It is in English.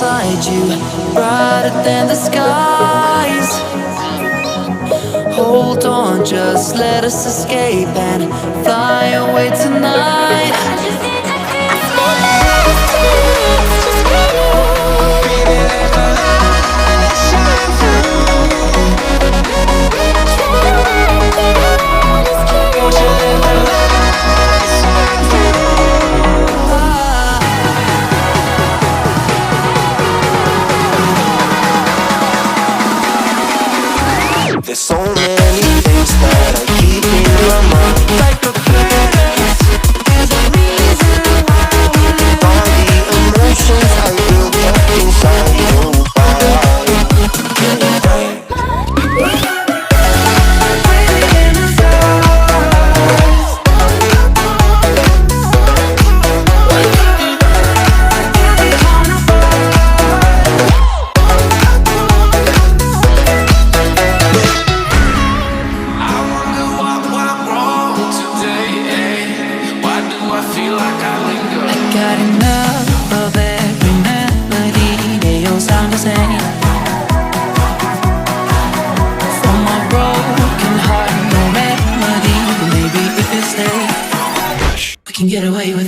inside you, brighter than the skies. Hold on, just let us escape and fly away tonight. I just need to clear my mind, just for you. Baby, let my light shine through. Won't you let my light shine through? There's so many things that I keep in my mind, like the planets. There's a reason why we live. All the emotions I built up inside you. Got enough of every melody, they all sound the same. From my broken heart, no remedy, but maybe if we stay, we can get away with